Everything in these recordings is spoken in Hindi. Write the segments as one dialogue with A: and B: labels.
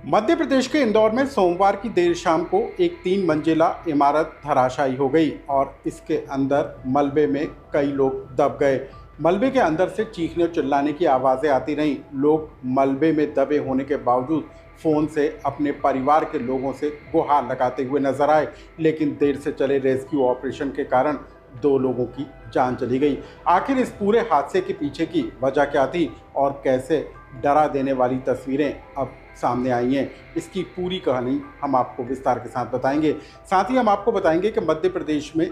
A: मध्य प्रदेश के इंदौर में सोमवार की देर शाम को एक 3 मंजिला इमारत धराशायी हो गई और इसके अंदर मलबे में कई लोग दब गए। मलबे के अंदर से चीखने और चिल्लाने की आवाज़ें आती रहीं। लोग मलबे में दबे होने के बावजूद फ़ोन से अपने परिवार के लोगों से गुहार लगाते हुए नजर आए, लेकिन देर से चले रेस्क्यू ऑपरेशन के कारण 2 लोगों की जान चली गई। आखिर इस पूरे हादसे के पीछे की वजह क्या थी और कैसे डरा देने वाली तस्वीरें अब सामने आई हैं, इसकी पूरी कहानी हम आपको विस्तार के साथ बताएंगे। साथ ही हम आपको बताएंगे कि मध्य प्रदेश में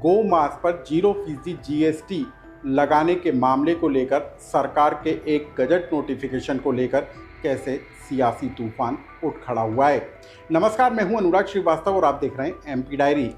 A: गौ मांस पर 0% GST लगाने के मामले को लेकर सरकार के एक गजट नोटिफिकेशन को लेकर कैसे सियासी तूफान उठ खड़ा हुआ है। नमस्कार, मैं हूं अनुराग श्रीवास्तव और आप देख रहे हैं MP डायरी।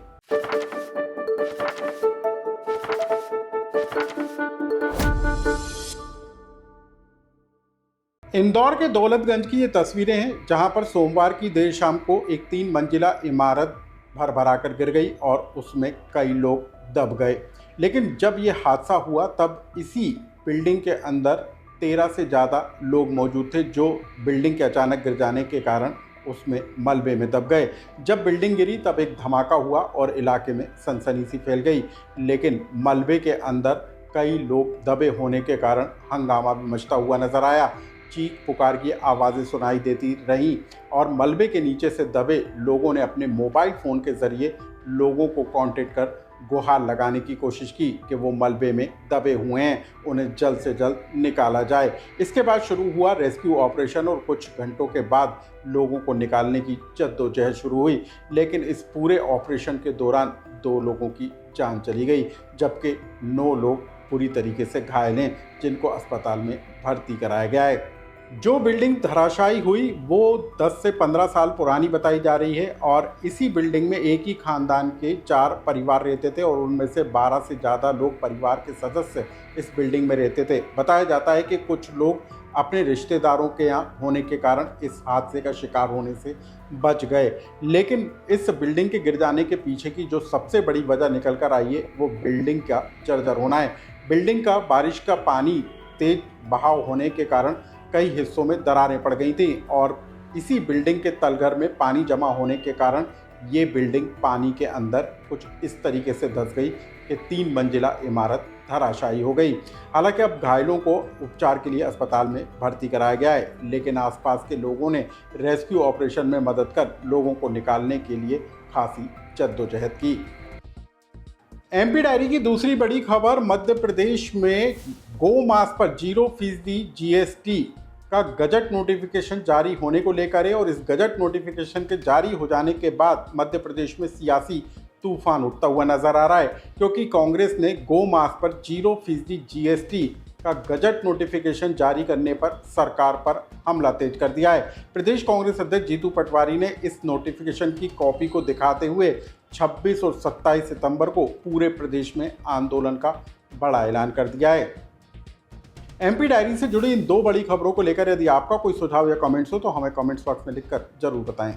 A: इंदौर के दौलतगंज की ये तस्वीरें हैं, जहां पर सोमवार की देर शाम को एक 3 मंजिला इमारत भर कर गिर गई और उसमें कई लोग दब गए। लेकिन जब ये हादसा हुआ तब इसी बिल्डिंग के अंदर 13 से ज़्यादा लोग मौजूद थे, जो बिल्डिंग के अचानक गिर जाने के कारण उसमें मलबे में दब गए। जब बिल्डिंग गिरी तब एक धमाका हुआ और इलाके में सनसनी सी फैल गई, लेकिन मलबे के अंदर कई लोग दबे होने के कारण हंगामा भी मचता हुआ नजर आया। चीख पुकार की आवाज़ें सुनाई देती रहीं और मलबे के नीचे से दबे लोगों ने अपने मोबाइल फ़ोन के ज़रिए लोगों को कांटेक्ट कर गुहार लगाने की कोशिश की कि वो मलबे में दबे हुए हैं, उन्हें जल्द से जल्द निकाला जाए। इसके बाद शुरू हुआ रेस्क्यू ऑपरेशन और कुछ घंटों के बाद लोगों को निकालने की जद्दोजहद शुरू हुई, लेकिन इस पूरे ऑपरेशन के दौरान 2 लोगों की जान चली गई, जबकि 9 लोग पूरी तरीके से घायल हैं, जिनको अस्पताल में भर्ती कराया गया है। जो बिल्डिंग धराशायी हुई वो 10 से 15 साल पुरानी बताई जा रही है और इसी बिल्डिंग में एक ही खानदान के 4 परिवार रहते थे और उनमें से 12 से ज़्यादा लोग परिवार के सदस्य इस बिल्डिंग में रहते थे। बताया जाता है कि कुछ लोग अपने रिश्तेदारों के यहाँ होने के कारण इस हादसे का शिकार होने से बच गए, लेकिन इस बिल्डिंग के गिर जाने के पीछे की जो सबसे बड़ी वजह निकल कर आई है वो बिल्डिंग का जर्जर होना है। बिल्डिंग का बारिश का पानी तेज बहाव होने के कारण कई हिस्सों में दरारें पड़ गई थी और इसी बिल्डिंग के तलघर में पानी जमा होने के कारण ये बिल्डिंग पानी के अंदर कुछ इस तरीके से धंस गई कि 3 मंजिला इमारत धराशायी हो गई। हालांकि अब घायलों को उपचार के लिए अस्पताल में भर्ती कराया गया है, लेकिन आसपास के लोगों ने रेस्क्यू ऑपरेशन में मदद कर लोगों को निकालने के लिए खासी जद्दोजहद की। MP डायरी की दूसरी बड़ी खबर, मध्य प्रदेश में गौ मांस पर 0% GST का गजट नोटिफिकेशन जारी होने को लेकर है और इस गजट नोटिफिकेशन के जारी हो जाने के बाद मध्य प्रदेश में सियासी तूफान उठता हुआ नजर आ रहा है, क्योंकि कांग्रेस ने गौ मांस पर 0% GST का गजट नोटिफिकेशन जारी करने पर सरकार पर हमला तेज कर दिया है। प्रदेश कांग्रेस अध्यक्ष जीतू पटवारी ने इस नोटिफिकेशन की कॉपी को दिखाते हुए 26 और 27 सितंबर को पूरे प्रदेश में आंदोलन का बड़ा ऐलान कर दिया है। MP डायरी से जुड़ी इन 2 बड़ी खबरों को लेकर यदि आपका कोई सुझाव या कमेंट्स हो तो हमें कमेंट्स बॉक्स में लिखकर जरूर बताएं।